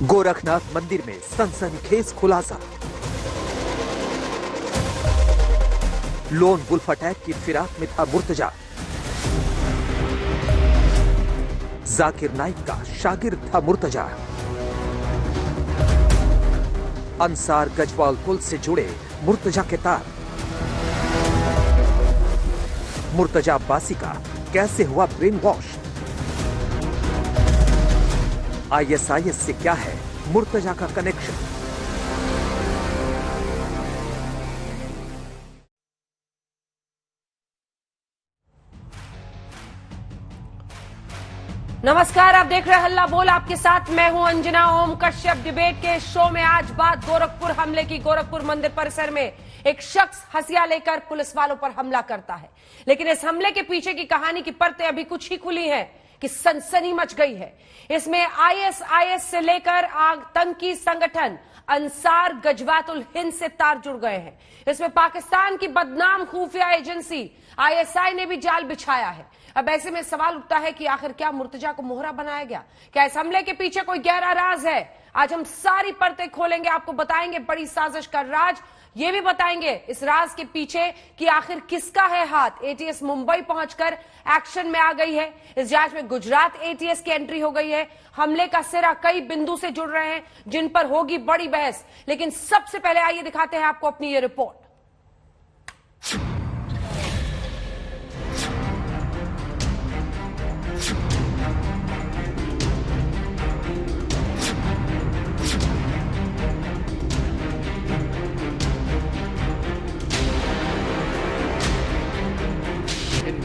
गोरखनाथ मंदिर में सनसनीखेज खुलासा। लोन वुल्फ अटैक की फिराक में था मुर्तजा। जाकिर नाइक का शागिर्द था मुर्तजा। अंसार गजवाल पुल से जुड़े मुर्तजा के तार। मुर्तजा अब्बासी का कैसे हुआ ब्रेन वॉश। आईएसआईएस से क्या है मुर्तजा का कनेक्शन। नमस्कार, आप देख रहे हैं हल्ला बोल। आपके साथ मैं हूं अंजना। ओम कश्यप डिबेट के शो में आज बात गोरखपुर हमले की। गोरखपुर मंदिर परिसर में एक शख्स हथिया लेकर पुलिस वालों पर हमला करता है, लेकिन इस हमले के पीछे की कहानी की परतें अभी कुछ ही खुली हैं कि सनसनी मच गई है। इसमें आईएसआईएस से लेकर आतंकी संगठन अंसार गजवातुल हिंद से तार जुड़ गए हैं। इसमें पाकिस्तान की बदनाम खुफिया एजेंसी आईएसआई ने भी जाल बिछाया है। अब ऐसे में सवाल उठता है कि आखिर क्या मुर्तजा को मोहरा बनाया गया? क्या इस हमले के पीछे कोई गहरा राज है? आज हम सारी परतें खोलेंगे, आपको बताएंगे बड़ी साजिश का राज। ये भी बताएंगे इस राज के पीछे कि आखिर किसका है हाथ। एटीएस मुंबई पहुंचकर एक्शन में आ गई है। इस जांच में गुजरात एटीएस की एंट्री हो गई है। हमले का सिरा कई बिंदु से जुड़ रहे हैं जिन पर होगी बड़ी बहस। लेकिन सबसे पहले आइए दिखाते हैं आपको अपनी ये report.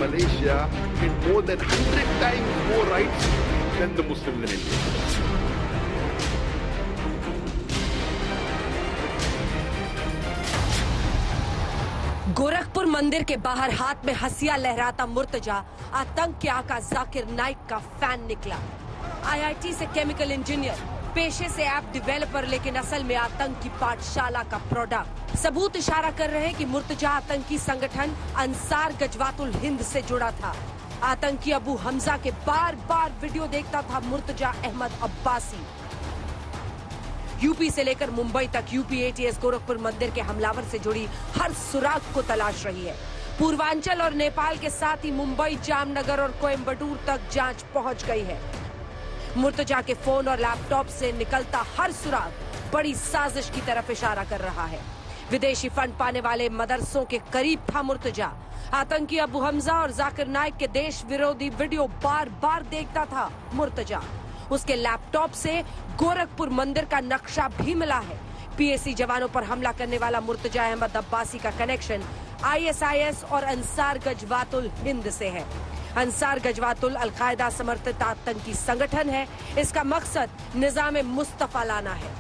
Malaysia get more than 100 times more rights than the Muslims in India. Gorakhpur मंदिर के बाहर हाथ में हसिया लहराता मुर्तजा आतंक के आका जाकिर नाइक का फैन निकला। आईआईटी से केमिकल इंजीनियर, पेशे से ऐप डेवलपर, लेकिन असल में आतंक की पाठशाला का प्रोडक्ट। सबूत इशारा कर रहे हैं कि मुर्तजा आतंकी संगठन अंसार गजवातुल हिंद से जुड़ा था। आतंकी अबू हमजा के बार बार वीडियो देखता था मुर्तजा अहमद अब्बासी। यूपी से लेकर मुंबई तक यूपी एटीएस गोरखपुर मंदिर के हमलावर से जुड़ी हर सुराग को तलाश रही है। पूर्वांचल और नेपाल के साथ ही मुंबई, जामनगर और कोयम्बटूर तक जांच पहुंच गई है। मुर्तजा के फोन और लैपटॉप से निकलता हर सुराग बड़ी साजिश की तरफ इशारा कर रहा है। विदेशी फंड पाने वाले मदरसों के करीब था मुर्तजा। आतंकी अबू हमजा और जाकिर नाइक के देश विरोधी वीडियो बार बार देखता था मुर्तजा। उसके लैपटॉप से गोरखपुर मंदिर का नक्शा भी मिला है। पीएसी जवानों पर हमला करने वाला मुर्तजा अहमद अब्बासी का कनेक्शन आईएसआईएस और अंसार गजवातुल हिंद से है। अंसार गजवातुल अलकायदा समर्थित आतंकी संगठन है। इसका मकसद निजाम मुस्तफा लाना है।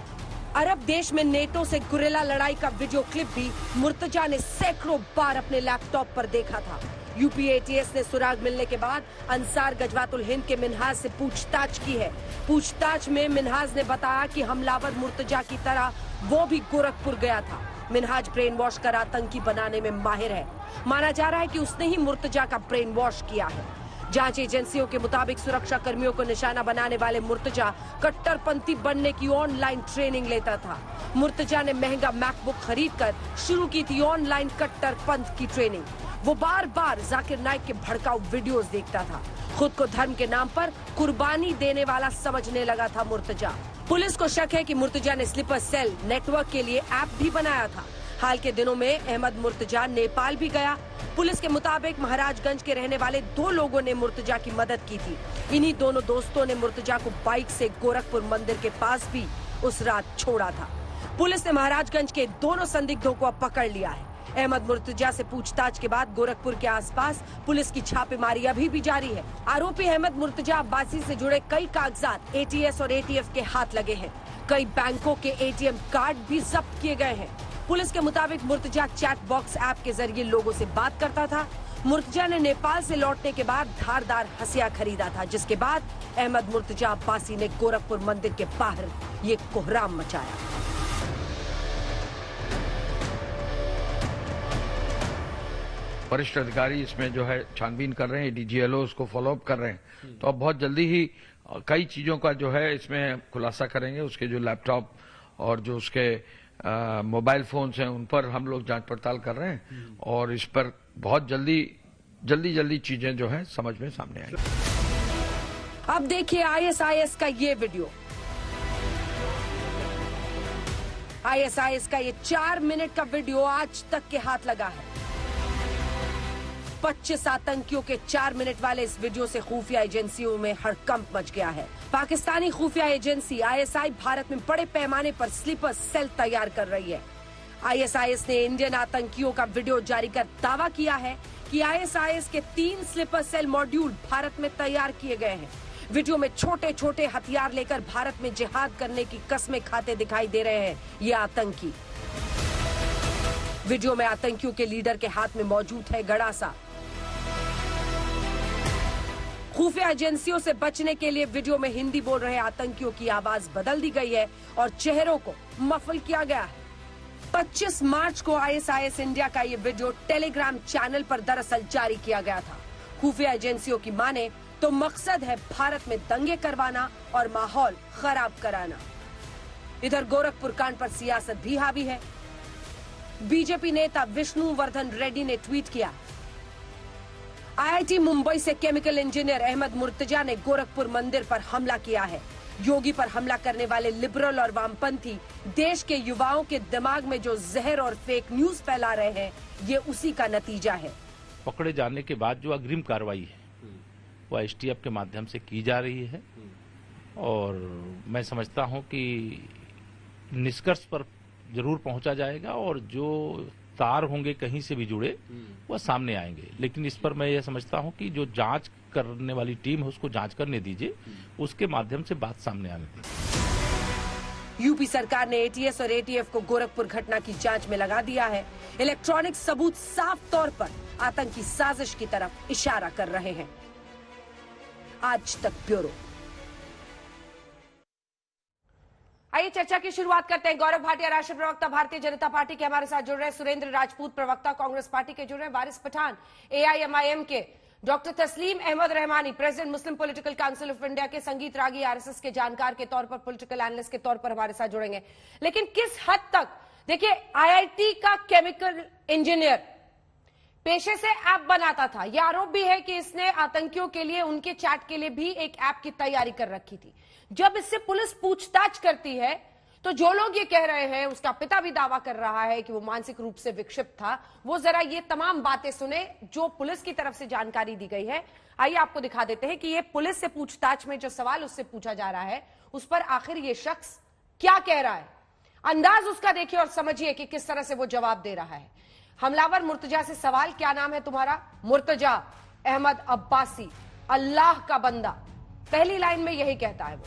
अरब देश में नेटो से गुरिल्ला लड़ाई का वीडियो क्लिप भी मुर्तजा ने सैकड़ों बार अपने लैपटॉप पर देखा था। यूपी एटीएस ने सुराग मिलने के बाद अंसार गजवातुल हिंद के मिन्हाज से पूछताछ की है। पूछताछ में मिन्हाज ने बताया कि हमलावर मुर्तजा की तरह वो भी गोरखपुर गया था। मिन्हाज ब्रेन वॉश कर आतंकी बनाने में माहिर है। माना जा रहा है कि उसने ही मुर्तजा का ब्रेन वॉश किया है। जांच एजेंसियों के मुताबिक सुरक्षा कर्मियों को निशाना बनाने वाले मुर्तजा कट्टरपंथी बनने की ऑनलाइन ट्रेनिंग लेता था। मुर्तजा ने महंगा मैकबुक खरीदकर शुरू की थी ऑनलाइन कट्टरपंथ की ट्रेनिंग। वो बार बार जाकिर नाइक के भड़काऊ वीडियोस देखता था। खुद को धर्म के नाम पर कुर्बानी देने वाला समझने लगा था मुर्तजा। पुलिस को शक है कि मुर्तजा ने स्लीपर सेल नेटवर्क के लिए ऐप भी बनाया था। हाल के दिनों में अहमद मुर्तजा नेपाल भी गया। पुलिस के मुताबिक महाराजगंज के रहने वाले 2 लोगों ने मुर्तजा की मदद की थी। इन्हीं दोनों दोस्तों ने मुर्तजा को बाइक से गोरखपुर मंदिर के पास भी उस रात छोड़ा था। पुलिस ने महाराजगंज के दोनों संदिग्धों को अब पकड़ लिया है। अहमद मुर्तजा से पूछताछ के बाद गोरखपुर के आसपास पुलिस की छापेमारी अभी भी जारी है। आरोपी अहमद मुर्तजा अब्बासी से जुड़े कई कागजात एटीएस और एटीएफ के हाथ लगे हैं। कई बैंकों के एटीएम कार्ड भी जब्त किए गए हैं। पुलिस के मुताबिक मुर्तजा चैट बॉक्स ऐप के जरिए लोगों से बात करता था। मुर्तजा ने नेपाल से लौटने के बाद धारदार हथियार खरीदा था, जिसके बाद अहमद मुर्तजा अब्बासी ने गोरखपुर मंदिर के बाहर ये कोहराम मचाया। वरिष्ठ अधिकारी इसमें जो है छानबीन कर रहे हैं, डीजीएलओ उसको फॉलोअप कर रहे हैं। तो अब बहुत जल्दी ही कई चीजों का जो है इसमें खुलासा करेंगे। उसके जो लैपटॉप और जो उसके मोबाइल फोन्स हैं उन पर हम लोग जांच पड़ताल कर रहे हैं और इस पर बहुत जल्दी चीजें जो है समझ में सामने आएंगी। अब देखिए आईएसआईएस का ये वीडियो। आईएसआईएस का ये 4 मिनट का वीडियो आज तक के हाथ लगा है। 25 आतंकियों के 4 मिनट वाले इस वीडियो से खुफिया एजेंसियों में हड़कंप मच गया है। पाकिस्तानी खुफिया एजेंसी आईएसआई भारत में बड़े पैमाने पर स्लीपर सेल तैयार कर रही है। आईएसआईएस ने इंडियन आतंकियों का वीडियो जारी कर दावा किया है कि आईएसआईएस के 3 स्लीपर सेल मॉड्यूल भारत में तैयार किए गए हैं। वीडियो में छोटे छोटे हथियार लेकर भारत में जिहाद करने की कस्में खाते दिखाई दे रहे हैं ये आतंकी। वीडियो में आतंकियों के लीडर के हाथ में मौजूद है गड़ासा। खुफिया एजेंसियों से बचने के लिए वीडियो में हिंदी बोल रहे आतंकियों की आवाज बदल दी गई है और चेहरों को मफल किया गया है। 25 मार्च को आईएसआईएस इंडिया का ये वीडियो टेलीग्राम चैनल पर दरअसल जारी किया गया था। खुफिया एजेंसियों की माने तो मकसद है भारत में दंगे करवाना और माहौल खराब कराना। इधर गोरखपुर कांड पर सियासत भी हावी है। बीजेपी नेता विष्णुवर्धन रेड्डी ने ट्वीट किया, आईआईटी मुंबई से केमिकल इंजीनियर अहमद मुर्तजा ने गोरखपुर मंदिर पर हमला किया है। योगी पर हमला करने वाले लिबरल और वामपंथी देश के युवाओं के दिमाग में जो जहर और फेक न्यूज फैला रहे हैं, ये उसी का नतीजा है। पकड़े जाने के बाद जो अग्रिम कार्रवाई है वो एसटीएफ के माध्यम से की जा रही है और मैं समझता हूं कि निष्कर्ष पर जरूर पहुंचा जाएगा और जो तार होंगे कहीं से भी जुड़े वह सामने आएंगे। लेकिन इस पर मैं यह समझता हूं कि जो जांच करने वाली टीम है उसको जांच करने दीजिए, उसके माध्यम से बात सामने आने दीजिए। यूपी सरकार ने एटीएस और एटीएफ को गोरखपुर घटना की जांच में लगा दिया है। इलेक्ट्रॉनिक सबूत साफ तौर पर आतंकी साजिश की तरफ इशारा कर रहे हैं। आज तक ब्यूरो। आइए चर्चा की शुरुआत करते हैं। गौरव भाटिया राष्ट्रीय प्रवक्ता भारतीय जनता पार्टी के हमारे साथ जुड़ रहे हैं। सुरेंद्र राजपूत प्रवक्ता कांग्रेस पार्टी के जुड़ रहे हैं। वारिस पठान एआईएमआईएम के, doctor Taslim Ahmad Rahmani president Muslim political council of India के, संगीत रागी आरएसएस के जानकार के तौर पर, पॉलिटिकल एनालिस्ट के तौर पर हमारे साथ जुड़ेंगे। लेकिन किस हद तक, देखिए आईआईटी का केमिकल इंजीनियर पेशे से ऐप बनाता था। यह आरोप भी है कि इसने आतंकियों के लिए, उनके चैट के लिए भी एक ऐप की तैयारी कर रखी थी। जब इससे पुलिस पूछताछ करती है तो जो लोग ये कह रहे हैं, उसका पिता भी दावा कर रहा है कि वो मानसिक रूप से विक्षिप्त था, वो जरा ये तमाम बातें सुने जो पुलिस की तरफ से जानकारी दी गई है। आइए आपको दिखा देते हैं कि ये पुलिस से पूछताछ में जो सवाल उससे पूछा जा रहा है उस पर आखिर ये शख्स क्या कह रहा है। अंदाज उसका देखिए और समझिए कि किस तरह से वो जवाब दे रहा है। हमलावर मुर्तजा से सवाल, क्या नाम है तुम्हारा? मुर्तजा अहमद अब्बासी, अल्लाह का बंदा। पहली लाइन में यही कहता है वो।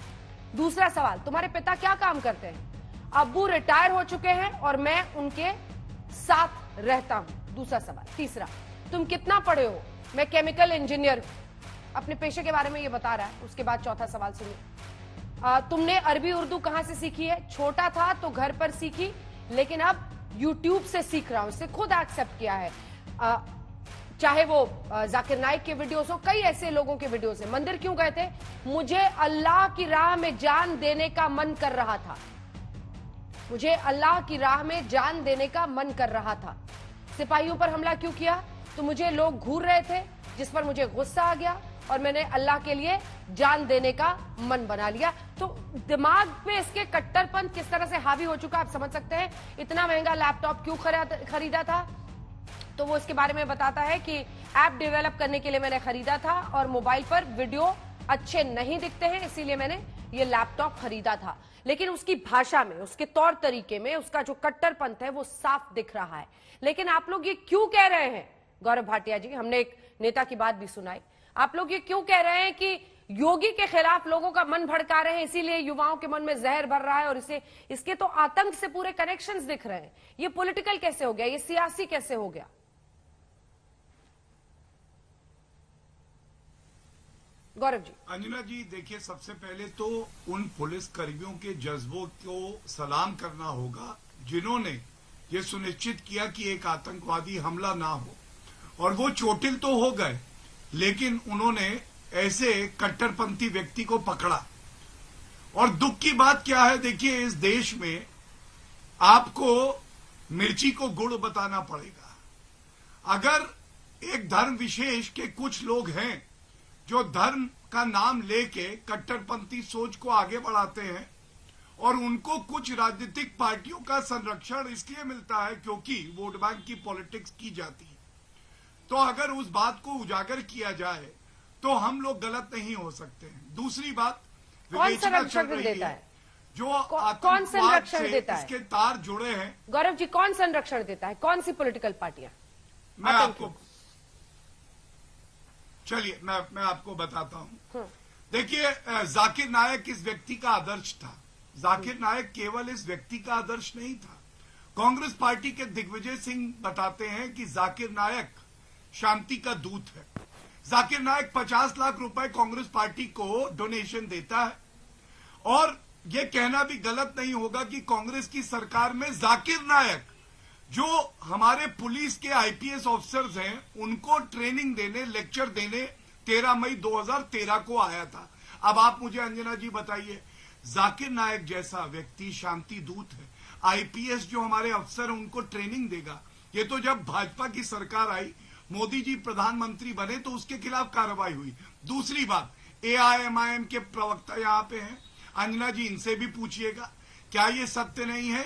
दूसरा सवाल, तुम्हारे पिता क्या काम करते हैं? अब्बू रिटायर हो चुके हैं और मैं उनके साथ रहता हूं। दूसरा सवाल। तीसरा, तुम कितना पढ़े हो? मैं केमिकल इंजीनियर हूं। अपने पेशे के बारे में ये बता रहा है। उसके बाद चौथा सवाल सुनिए, तुमने अरबी उर्दू कहां से सीखी है? छोटा था तो घर पर सीखी, लेकिन अब यूट्यूब से सीख रहा हूं। इसे खुद एक्सेप्ट किया है, चाहे वो जाकिर नाइक के वीडियोस हो, कई ऐसे लोगों के वीडियोस है। मंदिर क्यों गए थे? मुझे अल्लाह की राह में जान देने का मन कर रहा था। मुझे अल्लाह की राह में जान देने का मन कर रहा था। सिपाहियों पर हमला क्यों किया? तो मुझे लोग घूर रहे थे, जिस पर मुझे गुस्सा आ गया और मैंने अल्लाह के लिए जान देने का मन बना लिया। तो दिमाग पे इसके कट्टरपन किस तरह से हावी हो चुका आप समझ सकते हैं। इतना महंगा लैपटॉप क्यों खरीदा था? तो वो इसके बारे में बताता है कि ऐप डेवलप करने के लिए मैंने खरीदा था और मोबाइल पर वीडियो अच्छे नहीं दिखते हैं, इसीलिए मैंने ये लैपटॉप खरीदा था। लेकिन उसकी भाषा में, उसके तौर तरीके में, उसका जो कट्टरपंथ है वो साफ दिख रहा है। लेकिन आप लोग ये क्यों कह रहे हैं, गौरव भाटिया जी, हमने एक नेता की बात भी सुनाई, आप लोग ये क्यों कह रहे हैं कि योगी के खिलाफ लोगों का मन भड़का रहे हैं, इसीलिए युवाओं के मन में जहर भर रहा है और इसके तो आतंक से पूरे कनेक्शंस दिख रहे हैं। ये पॉलिटिकल कैसे हो गया? ये सियासी कैसे हो गया? गौरव जी। अंजना जी, देखिए, सबसे पहले तो उन पुलिस कर्मियों के जज्बों को सलाम करना होगा जिन्होंने ये सुनिश्चित किया कि एक आतंकवादी हमला ना हो। और वो चोटिल तो हो गए, लेकिन उन्होंने ऐसे कट्टरपंथी व्यक्ति को पकड़ा। और दुख की बात क्या है, देखिए इस देश में आपको मिर्ची को गुड़ बताना पड़ेगा। अगर एक धर्म विशेष के कुछ लोग हैं जो धर्म का नाम लेके कट्टरपंथी सोच को आगे बढ़ाते हैं और उनको कुछ राजनीतिक पार्टियों का संरक्षण इसलिए मिलता है क्योंकि वोट बैंक की पॉलिटिक्स की जाती है, तो अगर उस बात को उजागर किया जाए तो हम लोग गलत नहीं हो सकते हैं। दूसरी बात, कौन संरक्षण देता है? जो कौन संरक्षण देता है? इसके तार जुड़े हैं। गौरव जी, कौन संरक्षण देता है? कौन सी पॉलिटिकल पार्टियां? मैं आपको चलिए मैं आपको बताता हूं। देखिए, जाकिर नायक इस व्यक्ति का आदर्श था। जाकिर नायक केवल इस व्यक्ति का आदर्श नहीं था। कांग्रेस पार्टी के दिग्विजय सिंह बताते हैं कि जाकिर नायक शांति का दूत है। जाकिर नायक 50 लाख रुपए कांग्रेस पार्टी को डोनेशन देता है। और यह कहना भी गलत नहीं होगा कि कांग्रेस की सरकार में जाकिर नायक, जो हमारे पुलिस के आईपीएस ऑफिसर्स हैं, उनको ट्रेनिंग देने, लेक्चर देने 13 मई 2013 को आया था। अब आप मुझे अंजना जी बताइए, जाकिर नायक जैसा व्यक्ति शांति दूत है, आईपीएस जो हमारे अफसर हैं उनको ट्रेनिंग देगा। ये तो जब भाजपा की सरकार आई, मोदी जी प्रधानमंत्री बने तो उसके खिलाफ कार्रवाई हुई। दूसरी बात, एआईएमआईएम के प्रवक्ता यहाँ पे हैं, अंजना जी इनसे भी पूछिएगा, क्या ये सत्य नहीं है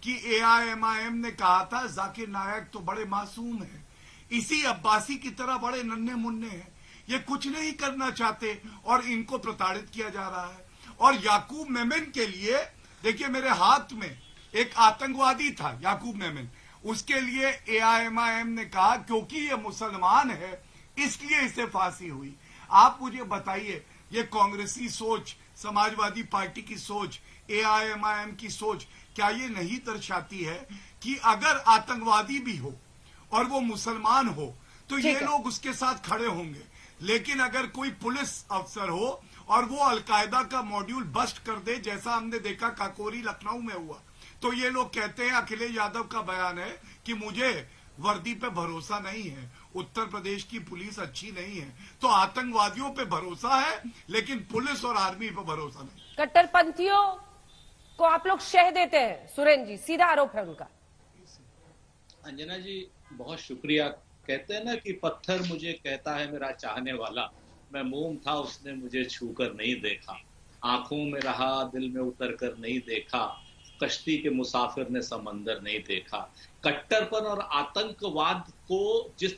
कि एआईएमआईएम ने कहा था जाकिर नायक तो बड़े मासूम हैं, इसी अब्बासी की तरह बड़े नन्हे मुन्ने हैं, ये कुछ नहीं करना चाहते और इनको प्रताड़ित किया जा रहा है। और याकूब मेमन के लिए, देखिए मेरे हाथ में एक आतंकवादी था याकूब मेमन, उसके लिए एआईएमआईएम ने कहा क्योंकि ये मुसलमान है इसलिए इसे फांसी हुई। आप मुझे बताइए, ये कांग्रेसी सोच, समाजवादी पार्टी की सोच, एआईएमआईएम की सोच, क्या ये नहीं दर्शाती है कि अगर आतंकवादी भी हो और वो मुसलमान हो तो ये लोग उसके साथ खड़े होंगे, लेकिन अगर कोई पुलिस अफसर हो और वो अलकायदा का मॉड्यूल बस्ट कर दे, जैसा हमने देखा काकोरी लखनऊ में हुआ, तो ये लोग कहते हैं, अखिलेश यादव का बयान है कि मुझे वर्दी पे भरोसा नहीं है, उत्तर प्रदेश की पुलिस अच्छी नहीं है, तो आतंकवादियों पे भरोसा है लेकिन पुलिस और आर्मी पे भरोसा नहीं। कट्टरपंथियों को आप लोग शह देते हैं, सुरेंद्र जी, सीधा आरोप है उनका। अंजना जी बहुत शुक्रिया। कहते हैं ना कि पत्थर मुझे कहता है मेरा चाहने वाला, मैं मोम था उसने मुझे छूकर नहीं देखा, आंखों में रहा दिल में उतर कर नहीं देखा, कश्ती के मुसाफिर ने समंदर नहीं देखा। कट्टरपन और आतंकवाद को जिस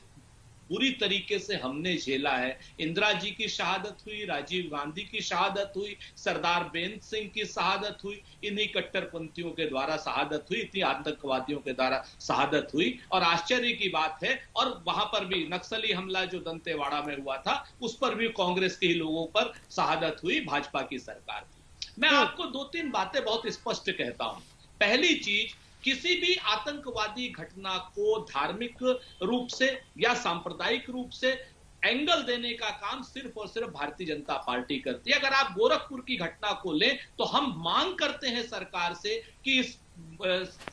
बुरी तरीके से हमने झेला है, इंदिरा जी की शहादत हुई, राजीव गांधी की शहादत हुई, सरदार बेंत सिंह की शहादत हुई, इन्हीं कट्टरपंथियों के द्वारा शहादत हुई, इतनी आतंकवादियों के द्वारा शहादत हुई। और आश्चर्य की बात है, और वहां पर भी नक्सली हमला जो दंतेवाड़ा में हुआ था, उस पर भी कांग्रेस के ही लोगों पर शहादत हुई, भाजपा की सरकार की। मैं आपको 2-3 बातें बहुत स्पष्ट कहता हूं। पहली चीज, किसी भी आतंकवादी घटना को धार्मिक रूप से या सांप्रदायिक रूप से एंगल देने का काम सिर्फ और सिर्फ भारतीय जनता पार्टी करती है। अगर आप गोरखपुर की घटना को लें तो हम मांग करते हैं सरकार से कि इस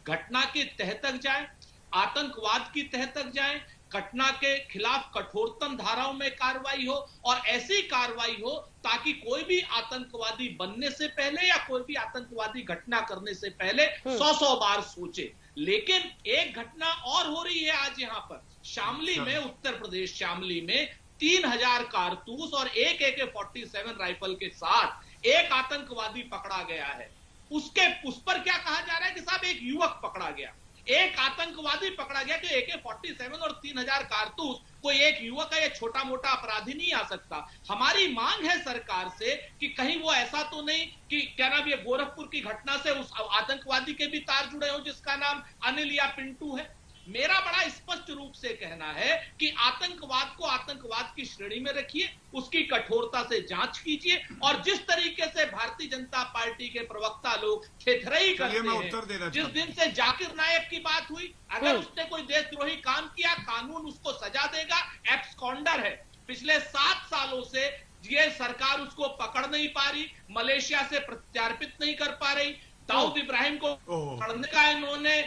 घटना के तह तक जाए, आतंकवाद की तह तक जाए, घटना के खिलाफ कठोरतम धाराओं में कार्रवाई हो और ऐसी कार्रवाई हो ताकि कोई भी आतंकवादी बनने से पहले या कोई भी आतंकवादी घटना करने से पहले 100 बार सोचे। लेकिन एक घटना और हो रही है आज यहाँ पर शामली में, उत्तर प्रदेश शामली में 3000 कारतूस और एक AK-47 राइफल के साथ एक आतंकवादी पकड़ा गया है। उस पर क्या कहा जा रहा है कि साहब एक युवक पकड़ा गया, एक आतंकवादी पकड़ा गया कि AK-47 और 3000 कारतूस, कोई एक युवक है, ये छोटा मोटा अपराधी नहीं आ सकता। हमारी मांग है सरकार से कि कहीं वो ऐसा तो नहीं कि क्या नाम, ये गोरखपुर की घटना से उस आतंकवादी के भी तार जुड़े हो जिसका नाम अनिल या पिंटू है। मेरा बड़ा स्पष्ट रूप से कहना है कि आतंकवाद को आतंकवाद की श्रेणी में रखिए, उसकी कठोरता से जांच कीजिए, और जिस तरीके से भारतीय जनता पार्टी के प्रवक्ता लोग थेथरई करते हैं, जिस दिन से जाकिर नायक की बात हुई, अगर उसने कोई देशद्रोही काम किया कानून उसको सजा देगा, एब्सकॉन्डर है। पिछले 7 सालों से ये सरकार उसको पकड़ नहीं पा रही, मलेशिया से प्रत्यार्पित नहीं कर पा रही, दाऊद इब्राहिम को ओह। पकड़ने का इन्होंने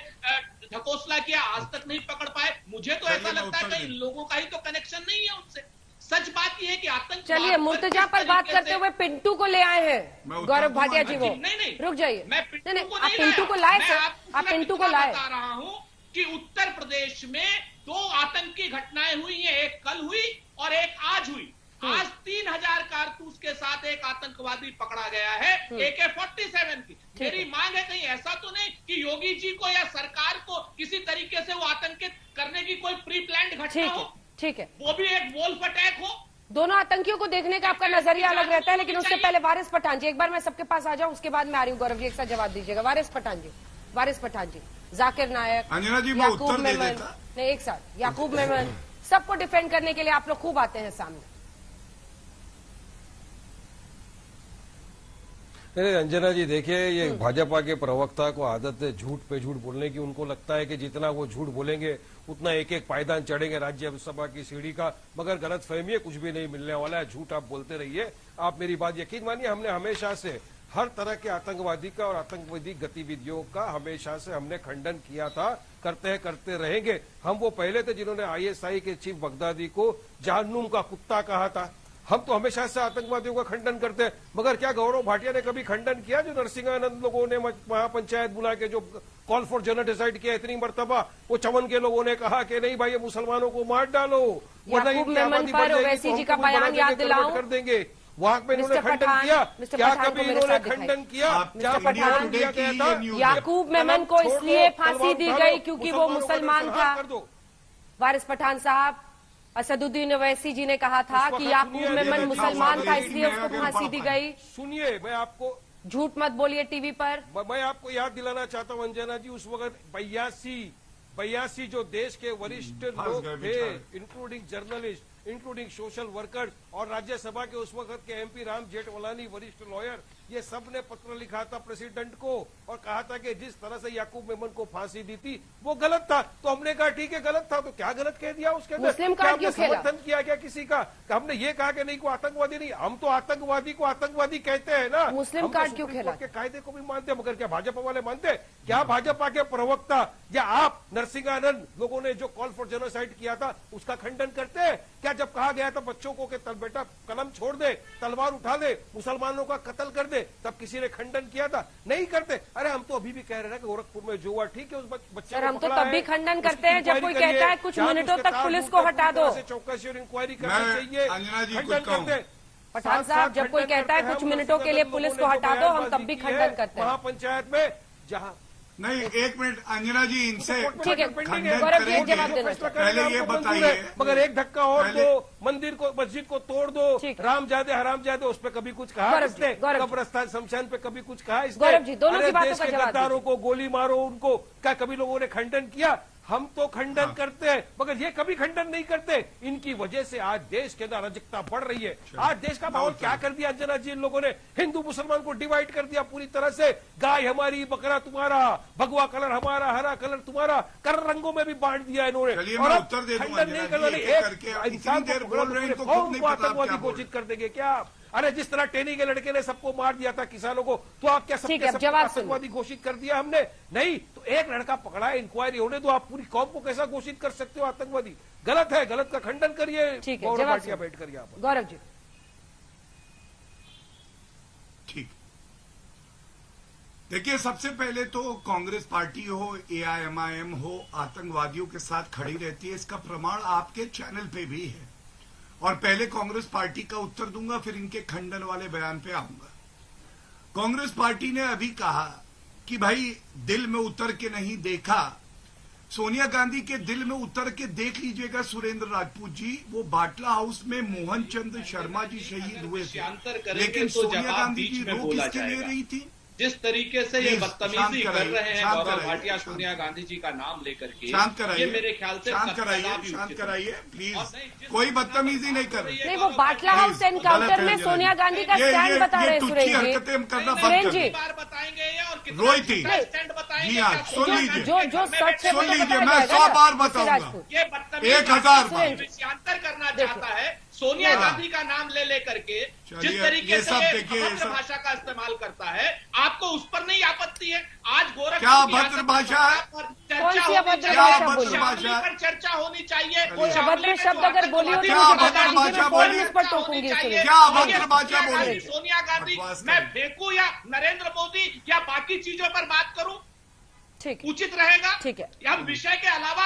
ढकोसला किया, आज तक नहीं पकड़ पाए। मुझे तो ऐसा लगता है कि इन लोगों का ही तो कनेक्शन नहीं है उनसे। सच बात यह है कि आतंक। चलिए मुर्तजा पर बात करते हुए पिंटू को ले आए हैं गौरव भाटिया जी वो। नहीं, रुक जाइए, मैं नहीं पिंटू नहीं, को आप नहीं पिंटू को लाया। लाए सर, आप पिंटू को लाए। बता रहा हूं कि उत्तर प्रदेश में 2 आतंकी घटनाएं हुई हैं, एक कल हुई और एक आज हुई। आज 3000 कारतूस के साथ एक आतंकवादी पकड़ा गया है, AK-47 की। मेरी मांग है कहीं ऐसा तो नहीं कि योगी जी को या सरकार को किसी तरीके से वो आतंकित करने की कोई प्री प्लान्ड घटना हो, ठीक है, वो भी एक वोल्फ अटैक हो। दोनों आतंकियों को देखने का आपका नजरिया अलग रहता है, लेकिन उससे पहले वारिस पठान जी, एक बार मैं सबके पास आ जाऊं, उसके बाद मैं आ रही हूँ। गौरव जी एक साथ जवाब दीजिएगा। वारिस पठान जी, जाकिर नायक, अंजना जी, मैं याकूब उत्तर दे मेमन, देता। नहीं एक साथ, याकूब मेमन, सबको डिफेंड करने के लिए आप लोग खूब आते हैं सामने। नहीं अंजना जी, देखिए ये भाजपा के प्रवक्ता को आदत है झूठ पे झूठ बोलने की। उनको लगता है कि जितना वो झूठ बोलेंगे उतना एक एक पायदान चढ़ेंगे राज्यसभा की सीढ़ी का, मगर गलत फहमी है, कुछ भी नहीं मिलने वाला है। झूठ आप बोलते रहिए। आप मेरी बात यकीन मानिए, हमने हमेशा से हर तरह के आतंकवादी का और आतंकवादी गतिविधियों का हमेशा से हमने खंडन किया था, करते रहेंगे। हम वो पहले थे जिन्होंने ISI के चीफ बगदादी को जहन्नुम का कुत्ता कहा था। हम तो हमेशा से आतंकवादियों का खंडन करते हैं, मगर क्या गौरव भाटिया ने कभी खंडन किया जो नरसिंहानंद लोगों ने महापंचायत बुला के जो कॉल फॉर जेनोसाइड किया इतनी मर्तबा? वो चमन के लोगों ने कहा कि नहीं भाई ये मुसलमानों को मार डालो, वरना इनकी आबादी बढ़ जाएगी तो हमको बना देंगे, कन्वर्ट कर देंगे। वहां पे इन्होंने खंडन किया, क्या कभी इन्होंने खंडन किया? याकूब मेमन को इसलिए फांसी दी गई क्योंकि वो मुसलमान था। वारिस पठान साहब, असदुद्दीन ओवैसी जी ने कहा था कि याकूब मेमन मुसलमान था इसलिए उसको फांसी दी गई। सुनिए, मैं आपको झूठ मत बोलिए टीवी पर। मैं आपको याद दिलाना चाहता हूं अंजना जी, उस वक्त 82 जो देश के वरिष्ठ लोग थे, including journalist, including social worker और राज्यसभा के उस वक्त के MP राम जेठमलानी, वरिष्ठ लॉयर, ये सब ने पत्र लिखा था प्रेसिडेंट को और कहा था कि जिस तरह से याकूब मेमन को फांसी दी थी वो गलत था। तो हमने कहा ठीक है गलत था, तो क्या गलत कह दिया उसके अंदर? मुस्लिम कार्ड क्यों खेला? समर्थन किया क्या किसी का? हमने ये कहा कि नहीं को आतंकवादी नहीं, हम तो आतंकवादी को आतंकवादी कहते हैं ना। मुस्लिम कार्ड क्यों खेला? के कायदे को भी मानते हैं, मगर क्या भाजपा वाले मानते हैं? क्या भाजपा के प्रवक्ता या आप नरसिंहानंद लोगों ने जो कॉल फॉर जेनोसाइड किया था उसका खंडन करते हैं क्या? जब कहा गया था बच्चों को कि बेटा कलम छोड़ दे, तलवार उठा दे, मुसलमानों का कत्ल कर दे, तब किसी ने खंडन किया था? नहीं करते। अरे हम तो अभी भी कह रहे हैं कि गोरखपुर में जो हुआ ठीक है, उस बच्चे सर हम तो तब भी खंडन करते हैं जब कोई कहता है कुछ मिनटों तक पुलिस को हटा दो। चौकसी और इंक्वायरी करनी चाहिए। खंडन करते हैं पठान साहब, जब कोई कहता है कुछ मिनटों के लिए पुलिस को हटा दो, हम तब भी खंडन करते हैं। महापंचायत में जहां नहीं, एक मिनट अंजना जी, इनसे ठीक है, खंडन गौरव जी एक करेंगे। जवाब देना चाहिए। पहले ये बताइए, मगर एक धक्का और दो, मंदिर को मस्जिद को तोड़ दो, रामजादे हरामजादे उस पे कभी कुछ कहा इसने? कब्रस्तान शमशान पे कभी कुछ कहा इसने? गौरव जी दोनों की बातों का जवाब। गद्दारों को गोली मारो उनको, क्या कभी लोगों ने खंडन किया? हम तो खंडन करते हैं, मगर ये कभी खंडन नहीं करते। इनकी वजह से आज देश के अंदर अराजकता बढ़ रही है। आज देश का माहौल क्या कर दिया अंजना जी इन लोगों ने? हिंदू मुसलमान को डिवाइड कर दिया पूरी तरह से। गाय हमारी, बकरा तुम्हारा, भगवा कलर हमारा, हरा कलर तुम्हारा, कर रंगों में भी बांट दिया इन्होंने। और उत्तर दे खंडन नहीं करना, एक इंसान को आतंकवादी घोषित कर देंगे क्या? अरे जिस तरह टेनी के लड़के ने सबको मार दिया था किसानों को, तो आप क्या सबको आतंकवादी घोषित कर दिया हमने? नहीं, तो एक लड़का पकड़ा है, इंक्वायरी होने दो, आप पूरी कौम को कैसा घोषित कर सकते हो आतंकवादी? गलत है, गलत का खंडन करिए। गौरव भाटिया बैठ कर यहाँ पर। गौरव जी ठीक, देखिए सबसे पहले तो कांग्रेस पार्टी हो, AIMIM हो, आतंकवादियों के साथ खड़ी रहती है। इसका प्रमाण आपके चैनल पे भी है। और पहले कांग्रेस पार्टी का उत्तर दूंगा, फिर इनके खंडन वाले बयान पे आऊंगा। कांग्रेस पार्टी ने अभी कहा कि भाई दिल में उतर के नहीं देखा। सोनिया गांधी के दिल में उतर के देख लीजिएगा सुरेंद्र राजपूत जी, वो बाटला हाउस में मोहन चंद शर्मा जी शहीद हुए थे, लेकिन सोनिया गांधी जी रोक किसके ले रही थी? जिस तरीके से ये बदतमीजी कर रहे हैं गौरव भाटिया सोनिया गांधी जी का नाम लेकर के, शांत कराइए, ये मेरे ख्याल से शांत कराइए प्लीज। कोई बदतमीजी नहीं कर रही। नहीं, वो बाटला हाउस एनकाउंटर में सोनिया गांधी का स्टैंड बता रहे हैं सुरेश जी। सुरेश जी बार बताएंगे और रोई थी स्टैंड बताएंगे? जी हाँ, सुन लीजिए, जो सच है वो सुन तो लीजिए, बताया मैं जाएगा 100 ना। बार बताऊंगा, ये बदतमीजी 1000 बार। विषयांतर करना चाहता है। सोनिया गांधी का नाम ले लेकर के जिस तरीके से अभद्र भाषा का इस्तेमाल करता है, आपको उस पर नहीं आपत्ति है? आज गोरखपुर क्या अभद्र भाषा है? चर्चा होनी चाहिए। अभद्र शब्द अगर बोली होती क्या अभद्र भाषा बोली? क्या अभद्र भाषा बोली? सोनिया गांधी मैं फेंकू या नरेंद्र मोदी या बाकी चीजों पर बात करूं, ठीक उचित रहेगा? ठीक है। हम विषय के अलावा